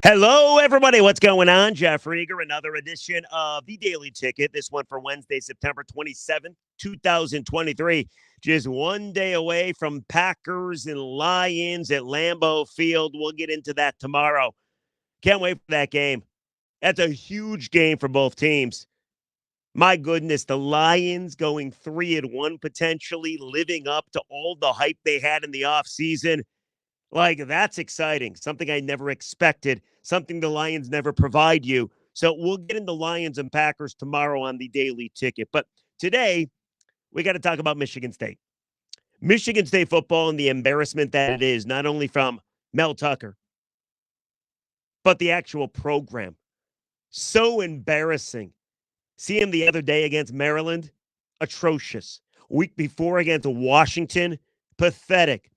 Hello, everybody. What's going on? Jeff Rieger, another edition of the Daily Ticket. This one for Wednesday, September 27th, 2023. Just one day away from Packers and Lions at Lambeau Field. We'll get into that tomorrow. Can't wait for that game. That's a huge game for both teams. My goodness, the Lions going 3-1, potentially living up to all the hype they had in the offseason. That's exciting. Something I never expected. Something the Lions never provide you. So we'll get into Lions and Packers tomorrow on the Daily Ticket. But today, we got to talk about Michigan State. Michigan State football and the embarrassment that it is, not only from Mel Tucker, but the actual program. So embarrassing. See him the other day against Maryland? Atrocious. Week before against Washington? Pathetic.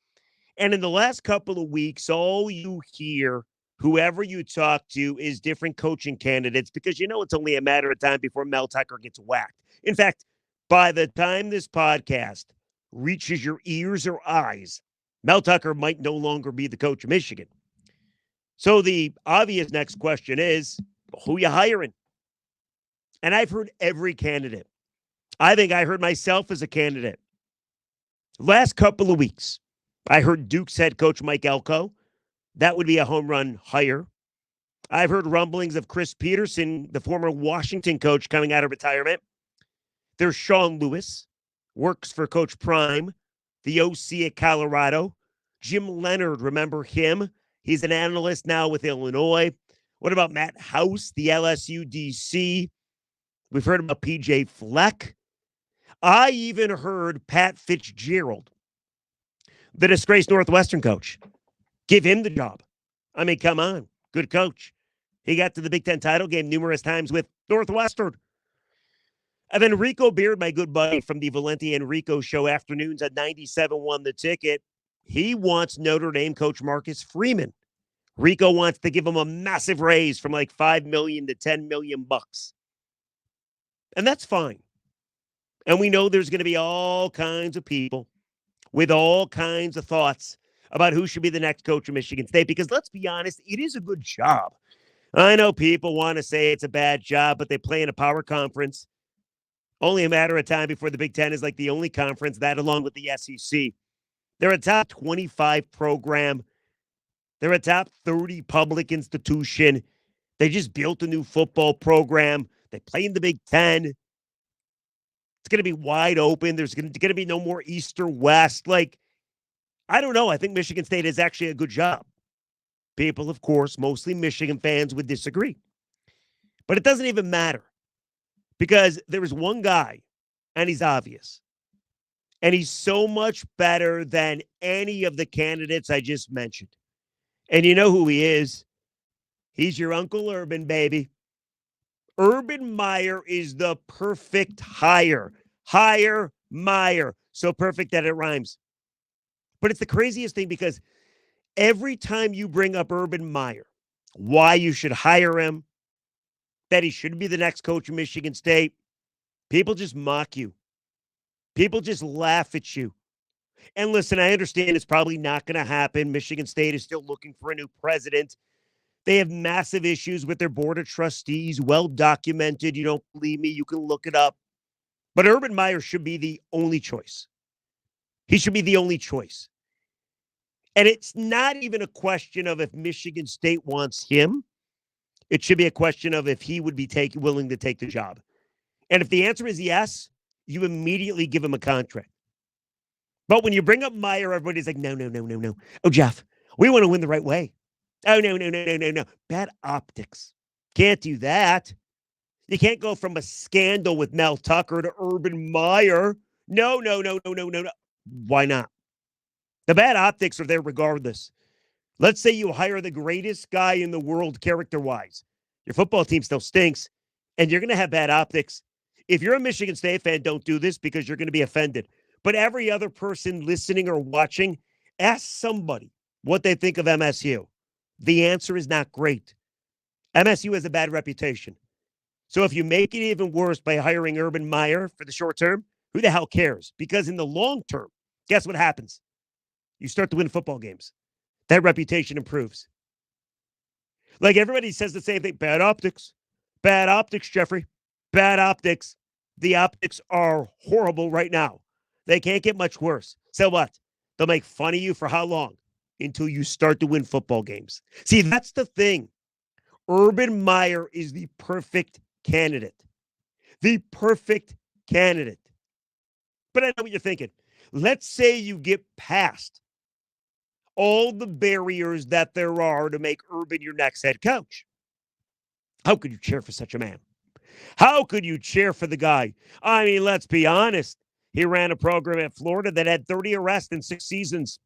And in the last couple of weeks, all you hear, whoever you talk to, is different coaching candidates because it's only a matter of time before Mel Tucker gets whacked. In fact, by the time this podcast reaches your ears or eyes, Mel Tucker might no longer be the coach of Michigan. So the obvious next question is, who you hiring? And I've heard every candidate. I think I heard myself as a candidate. Last couple of weeks, I heard Duke's head coach Mike Elko. That would be a home run hire. I've heard rumblings of Chris Peterson, the former Washington coach, coming out of retirement. There's Sean Lewis, works for Coach Prime, the OC at Colorado. Jim Leonard, remember him? He's an analyst now with Illinois. What about Matt House, the LSU DC? We've heard about PJ Fleck. I even heard Pat Fitzgerald, the disgraced Northwestern coach. Give him the job. I mean, come on. Good coach. He got to the Big Ten title game numerous times with Northwestern. And then Rico Beard, my good buddy from the Valenti and Rico show afternoons at 97 won the ticket. He wants Notre Dame coach Marcus Freeman. Rico wants to give him a massive raise from like $5 million to $10 million bucks. And that's fine. And we know there's going to be all kinds of people with all kinds of thoughts about who should be the next coach of Michigan State, because let's be honest, it is a good job. I know people want to say it's a bad job, but they play in a power conference. Only a matter of time before the Big Ten is like the only conference, that along with the SEC. They're a top 25 program. They're a top 30 public institution. They just built a new football program. They play in the Big Ten. It's going to be wide open. There's going to be no more East or West. I don't know. I think Michigan State is actually a good job. People, of course, mostly Michigan fans would disagree. But it doesn't even matter because there is one guy, and he's obvious. And he's so much better than any of the candidates I just mentioned. And you know who he is. He's your Uncle Urban, baby. Urban Meyer is the perfect hire. Hire Meyer. So perfect that it rhymes. But it's the craziest thing because every time you bring up Urban Meyer, why you should hire him, that he should be the next coach of Michigan State, people just mock you. People just laugh at you. And listen, I understand it's probably not going to happen. Michigan State is still looking for a new president. They have massive issues with their board of trustees, well documented. You don't believe me, you can look it up. But Urban Meyer should be the only choice. He should be the only choice. And it's not even a question of if Michigan State wants him. It should be a question of if he would be willing to take the job. And if the answer is yes, you immediately give him a contract. But when you bring up Meyer, everybody's like, no. Oh, Jeff, we want to win the right way. Oh, no. Bad optics. Can't do that. You can't go from a scandal with Mel Tucker to Urban Meyer. No. Why not? The bad optics are there regardless. Let's say you hire the greatest guy in the world character-wise. Your football team still stinks, and you're going to have bad optics. If you're a Michigan State fan, don't do this because you're going to be offended. But every other person listening or watching, ask somebody what they think of MSU. The answer is not great. MSU has a bad reputation. So if you make it even worse by hiring Urban Meyer for the short term, who the hell cares? Because in the long term, guess what happens? You start to win football games. That reputation improves. Like everybody says the same thing. Bad optics. Bad optics, Jeffrey. Bad optics. The optics are horrible right now. They can't get much worse. So what? They'll make fun of you for how long? Until you start to win football games. See, that's the thing. Urban Meyer is the perfect candidate. The perfect candidate. But I know what you're thinking. Let's say you get past all the barriers that there are to make Urban your next head coach. How could you cheer for such a man? How could you cheer for the guy? I mean, let's be honest. He ran a program at Florida that had 30 arrests in 6 seasons.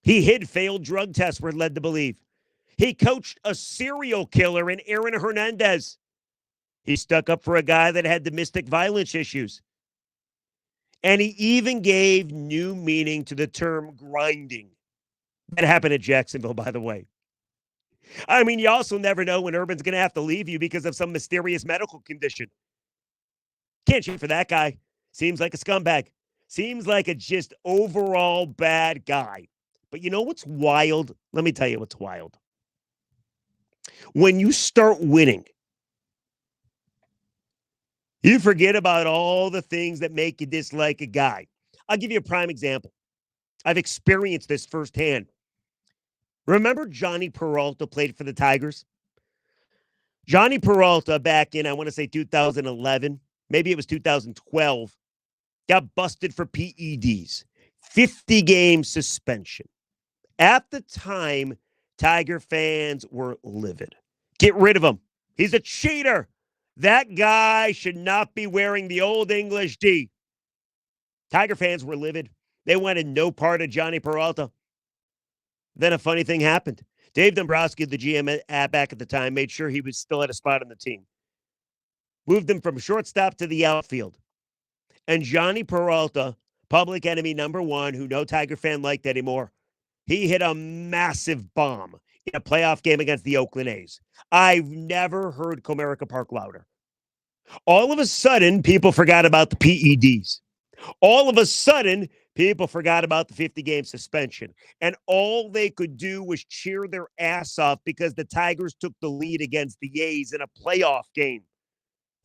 He hid failed drug tests, we're led to believe. He coached a serial killer in Aaron Hernandez. He stuck up for a guy that had domestic violence issues. And he even gave new meaning to the term grinding. That happened at Jacksonville, by the way. I mean, you also never know when Urban's going to have to leave you because of some mysterious medical condition. Can't cheer for that guy. Seems like a scumbag. Seems like a just overall bad guy. But you know what's wild? Let me tell you what's wild. When you start winning, you forget about all the things that make you dislike a guy. I'll give you a prime example. I've experienced this firsthand. Remember Johnny Peralta played for the Tigers? Johnny Peralta back in, I want to say 2011, maybe it was 2012, got busted for PEDs. 50-game suspension. At the time, Tiger fans were livid. Get rid of him. He's a cheater. That guy should not be wearing the old English D. Tiger fans were livid. They wanted no part of Johnny Peralta. Then a funny thing happened. Dave Dombrowski, the GM back at the time, made sure he was still at a spot on the team. Moved him from shortstop to the outfield. And Johnny Peralta, public enemy number one, who no Tiger fan liked anymore, he hit a massive bomb in a playoff game against the Oakland A's. I've never heard Comerica Park louder. All of a sudden, people forgot about the PEDs. All of a sudden, people forgot about the 50-game suspension. And all they could do was cheer their ass off because the Tigers took the lead against the A's in a playoff game.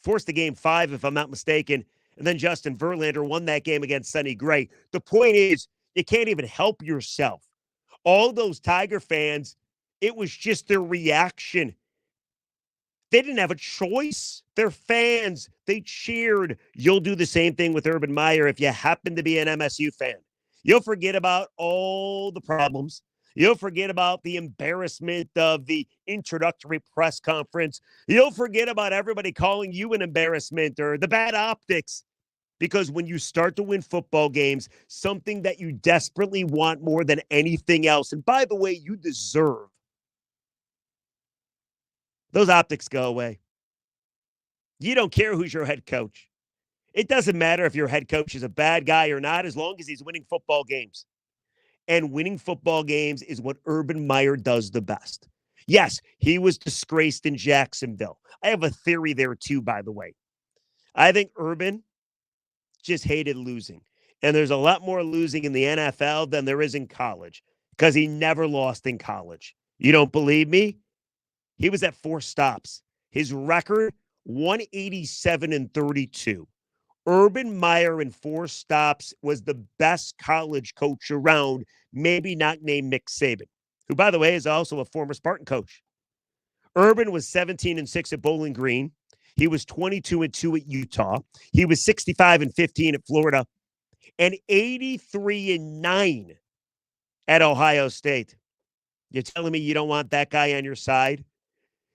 Forced the game 5, if I'm not mistaken. And then Justin Verlander won that game against Sonny Gray. The point is, you can't even help yourself. All those Tiger fans, it was just their reaction. They didn't have a choice. They're fans. They cheered. You'll do the same thing with Urban Meyer if you happen to be an MSU fan. You'll forget about all the problems. You'll forget about the embarrassment of the introductory press conference. You'll forget about everybody calling you an embarrassment or the bad optics. Because when you start to win football games, something that you desperately want more than anything else, and by the way, you deserve, those optics go away. You don't care who's your head coach. It doesn't matter if your head coach is a bad guy or not, as long as he's winning football games. And winning football games is what Urban Meyer does the best. Yes, he was disgraced in Jacksonville. I have a theory there too, by the way. I think Urban just hated losing. And there's a lot more losing in the NFL than there is in college because he never lost in college. You don't believe me? He was at 4 stops. His record, 187-32. Urban Meyer in 4 stops was the best college coach around, maybe not named Nick Saban, who, by the way, is also a former Spartan coach. Urban was 17-6 at Bowling Green. He was 22-2 at Utah. He was 65-15 at Florida and 83-9 at Ohio State. You're telling me you don't want that guy on your side?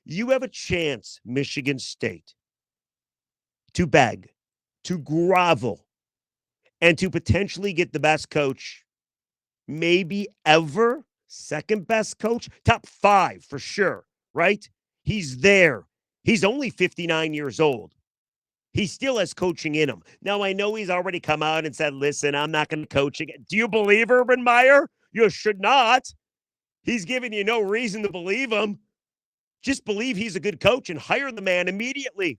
You have a chance, Michigan State, to beg, to grovel, and to potentially get the best coach, maybe ever, second best coach, top 5 for sure, right? He's there. He's only 59 years old. He still has coaching in him. Now, I know he's already come out and said, listen, I'm not going to coach again. Do you believe Urban Meyer? You should not. He's giving you no reason to believe him. Just believe he's a good coach and hire the man immediately.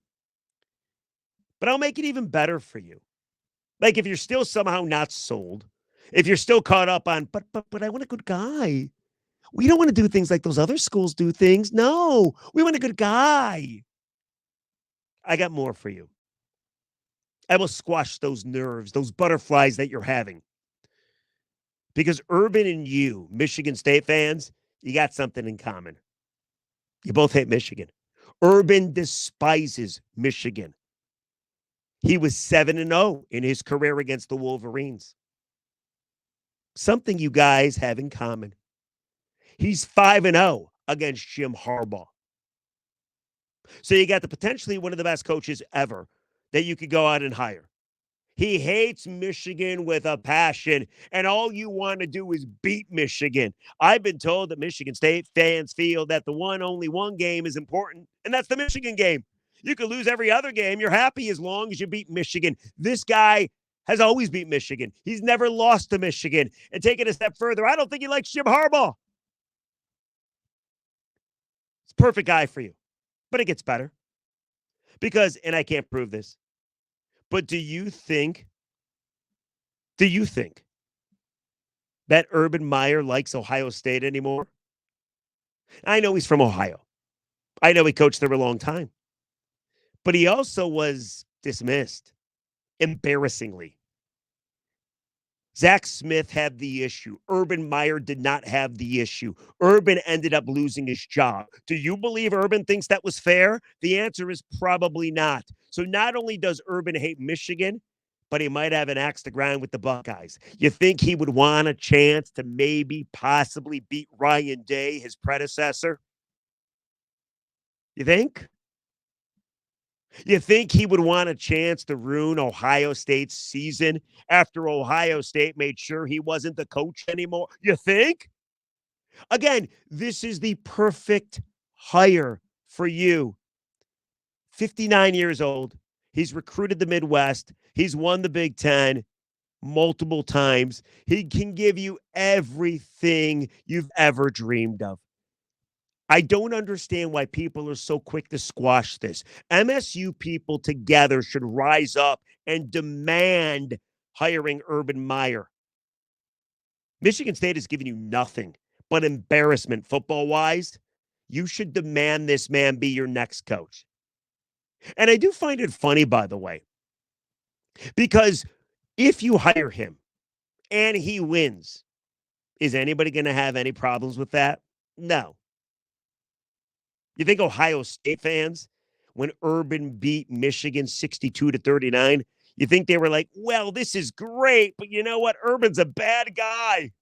But I'll make it even better for you. Like if you're still somehow not sold, if you're still caught up on, but I want a good guy. We don't want to do things like those other schools do things. No, we want a good guy. I got more for you. I will squash those nerves, those butterflies that you're having. Because Urban and you, Michigan State fans, you got something in common. You both hate Michigan. Urban despises Michigan. He was 7-0 in his career against the Wolverines. Something you guys have in common. He's 5-0 against Jim Harbaugh. So you got the potentially one of the best coaches ever that you could go out and hire. He hates Michigan with a passion, and all you want to do is beat Michigan. I've been told that Michigan State fans feel that only one game is important, and that's the Michigan game. You could lose every other game. You're happy as long as you beat Michigan. This guy has always beat Michigan. He's never lost to Michigan. And take it a step further, I don't think he likes Jim Harbaugh. It's a perfect guy for you. But it gets better. Because, and I can't prove this, but do you think that Urban Meyer likes Ohio State anymore? I know he's from Ohio. I know he coached there a long time. But he also was dismissed, embarrassingly. Zach Smith had the issue. Urban Meyer did not have the issue. Urban ended up losing his job. Do you believe Urban thinks that was fair? The answer is probably not. So not only does Urban hate Michigan, but he might have an axe to grind with the Buckeyes. You think he would want a chance to maybe possibly beat Ryan Day, his predecessor? You think? You think he would want a chance to ruin Ohio State's season after Ohio State made sure he wasn't the coach anymore? You think? Again, this is the perfect hire for you. 59 years old. He's recruited the Midwest. He's won the Big Ten multiple times. He can give you everything you've ever dreamed of. I don't understand why people are so quick to squash this. MSU people together should rise up and demand hiring Urban Meyer. Michigan State has given you nothing but embarrassment football-wise. You should demand this man be your next coach. And I do find it funny, by the way, because if you hire him and he wins, is anybody going to have any problems with that? No. You think Ohio State fans, when Urban beat Michigan 62-39, you think they were like, well, this is great, but you know what? Urban's a bad guy.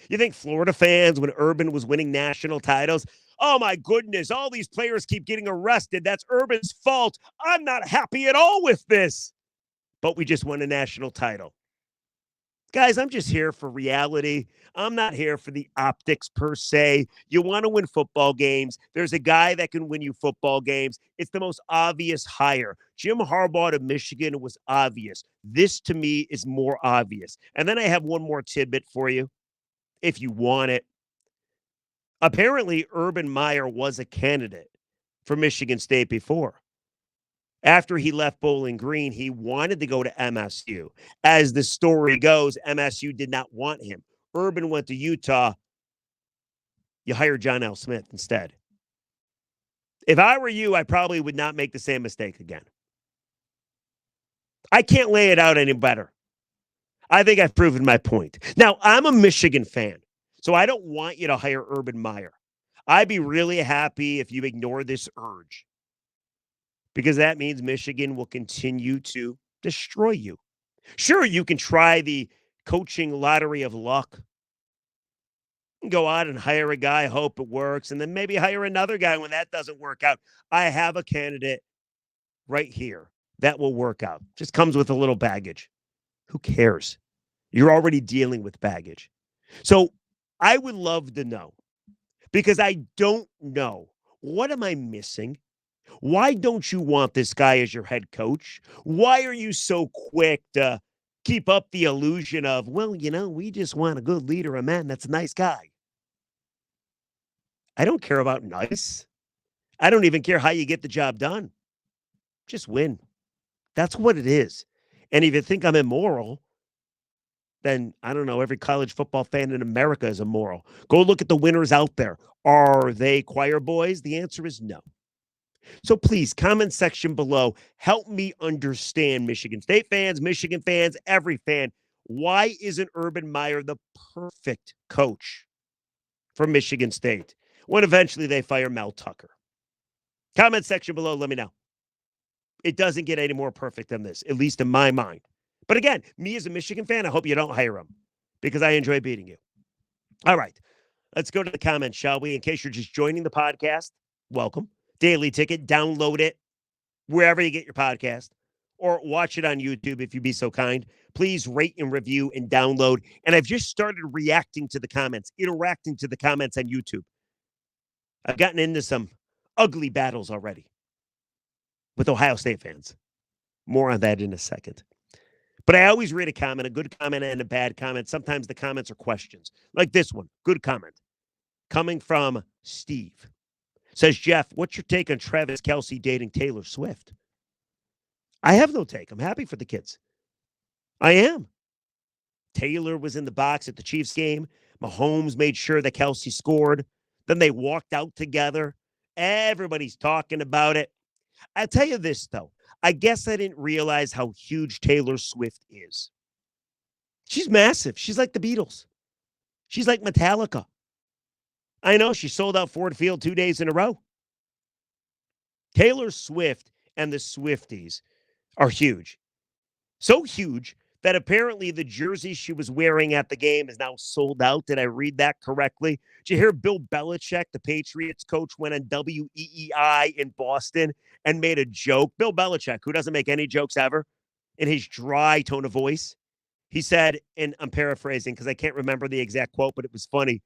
You think Florida fans, when Urban was winning national titles, oh my goodness, all these players keep getting arrested. That's Urban's fault. I'm not happy at all with this. But we just won a national title. Guys, I'm just here for reality. I'm not here for the optics per se. You want to win football games. There's a guy that can win you football games. It's the most obvious hire. Jim Harbaugh to Michigan was obvious. This, to me, is more obvious. And then I have one more tidbit for you, if you want it. Apparently, Urban Meyer was a candidate for Michigan State before. After he left Bowling Green, he wanted to go to MSU. As the story goes, MSU did not want him. Urban went to Utah. You hired John L. Smith instead. If I were you, I probably would not make the same mistake again. I can't lay it out any better. I think I've proven my point. Now, I'm a Michigan fan, so I don't want you to hire Urban Meyer. I'd be really happy if you ignore this urge, because that means Michigan will continue to destroy you. Sure, you can try the coaching lottery of luck. Go out and hire a guy, hope it works, and then maybe hire another guy when that doesn't work out. I have a candidate right here that will work out. Just comes with a little baggage. Who cares? You're already dealing with baggage. So I would love to know, because I don't know. What am I missing? Why don't you want this guy as your head coach? Why are you so quick to keep up the illusion of, well, we just want a good leader, a man that's a nice guy? I don't care about nice. I don't even care how you get the job done. Just win. That's what it is. And if you think I'm immoral, then I don't know, every college football fan in America is immoral. Go look at the winners out there. Are they choir boys? The answer is no. So please, comment section below. Help me understand Michigan State fans, Michigan fans, every fan. Why isn't Urban Meyer the perfect coach for Michigan State when eventually they fire Mel Tucker? Comment section below. Let me know. It doesn't get any more perfect than this, at least in my mind. But again, me as a Michigan fan, I hope you don't hire him because I enjoy beating you. All right. Let's go to the comments, shall we? In case you're just joining the podcast, welcome. Daily Ticket, download it wherever you get your podcast or watch it on YouTube if you be so kind. Please rate and review and download. And I've just started reacting to the comments, interacting to the comments on YouTube. I've gotten into some ugly battles already with Ohio State fans. More on that in a second. But I always read a comment, a good comment and a bad comment. Sometimes the comments are questions. Like this one, good comment. Coming from Steve. Says, Jeff, what's your take on Travis Kelsey dating Taylor Swift? I have no take. I'm happy for the kids. I am. Taylor was in the box at the Chiefs game. Mahomes made sure that Kelsey scored. Then they walked out together. Everybody's talking about it. I'll tell you this, though. I guess I didn't realize how huge Taylor Swift is. She's massive. She's like the Beatles. She's like Metallica. I know she sold out Ford Field 2 days in a row. Taylor Swift and the Swifties are huge. So huge that apparently the jersey she was wearing at the game is now sold out. Did I read that correctly? Did you hear Bill Belichick, the Patriots coach, went on WEEI in Boston and made a joke? Bill Belichick, who doesn't make any jokes ever, in his dry tone of voice, he said, and I'm paraphrasing because I can't remember the exact quote, but it was funny.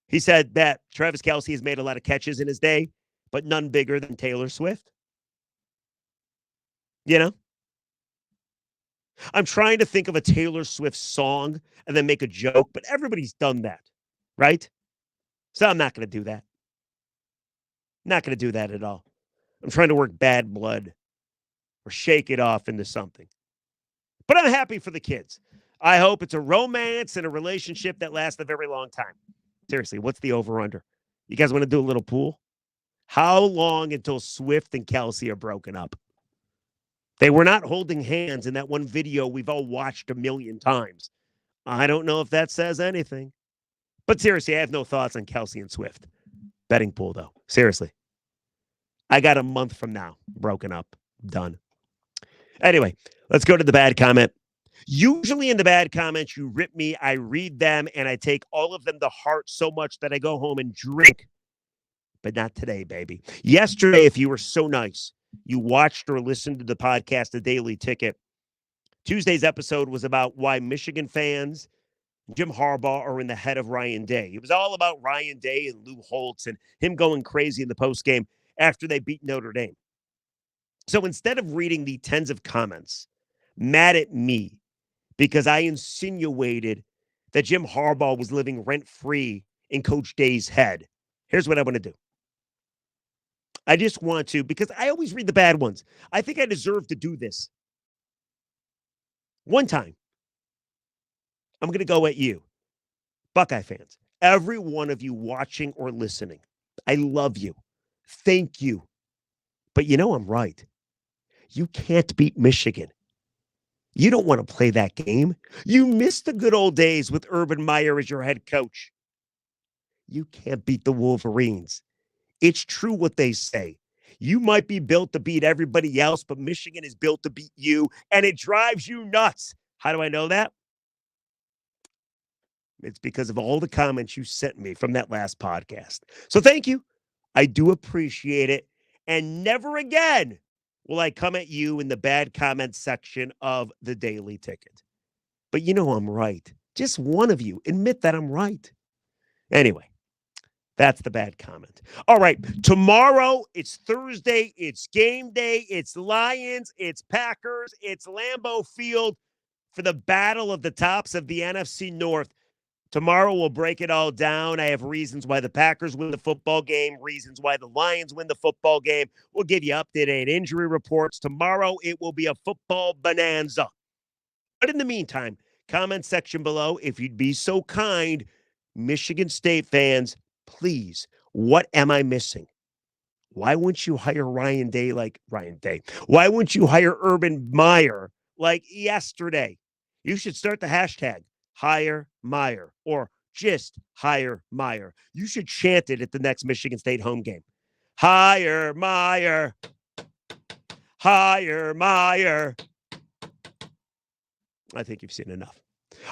He said that Travis Kelsey has made a lot of catches in his day, but none bigger than Taylor Swift. You know? I'm trying to think of a Taylor Swift song and then make a joke, but everybody's done that, right? So I'm not going to do that. Not going to do that at all. I'm trying to work bad blood or shake it off into something. But I'm happy for the kids. I hope it's a romance and a relationship that lasts a very long time. Seriously, what's the over-under? You guys want to do a little pool? How long until Swift and Kelsey are broken up? They were not holding hands in that one video we've all watched a million times. I don't know if that says anything. But seriously, I have no thoughts on Kelsey and Swift. Betting pool, though. Seriously. I got a month from now. Broken up. Done. Anyway, let's go to the bad comment. Usually in the bad comments, you rip me, I read them, and I take all of them to heart so much that I go home and drink. But not today, baby. Yesterday, if you were so nice, you watched or listened to the podcast, The Daily Ticket. Tuesday's episode was about why Michigan fans, Jim Harbaugh, are in the head of Ryan Day. It was all about Ryan Day and Lou Holtz and him going crazy in the postgame after they beat Notre Dame. So instead of reading the tens of comments mad at me because I insinuated that Jim Harbaugh was living rent-free in Coach Day's head, here's what I want to do. I just want to, because I always read the bad ones. I think I deserve to do this. One time, I'm going to go at you, Buckeye fans, every one of you watching or listening. I love you. Thank you. But you know I'm right. You can't beat Michigan. You don't want to play that game. You missed the good old days with Urban Meyer as your head coach. You can't beat the Wolverines. It's true what they say. You might be built to beat everybody else, but Michigan is built to beat you, and it drives you nuts. How do I know that? It's because of all the comments you sent me from that last podcast. So thank you. I do appreciate it. And never again will I come at you in the bad comments section of the Daily Ticket. But you know I'm right. Just one of you admit that I'm right. Anyway, that's the bad comment. All right, tomorrow, it's Thursday, it's game day, it's Lions, it's Packers, it's Lambeau Field for the battle of the tops of the NFC North. Tomorrow we'll break it all down. I have reasons why the Packers win the football game, reasons why the Lions win the football game. We'll give you updated injury reports. Tomorrow it will be a football bonanza. But in the meantime, comment section below, if you'd be so kind, Michigan State fans, please, what am I missing? Why wouldn't you hire Ryan Day like Ryan Day? Why wouldn't you hire Urban Meyer like yesterday? You should start the hashtag hire Meyer or just hire Meyer. You should chant it at the next Michigan State home game. Hire Meyer. Hire Meyer. I think you've seen enough.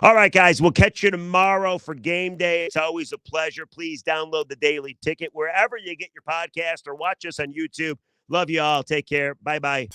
All right, guys, we'll catch you tomorrow for game day. It's always a pleasure. Please download the Daily Ticket wherever you get your podcast or watch us on YouTube. Love you all. Take care. Bye-bye.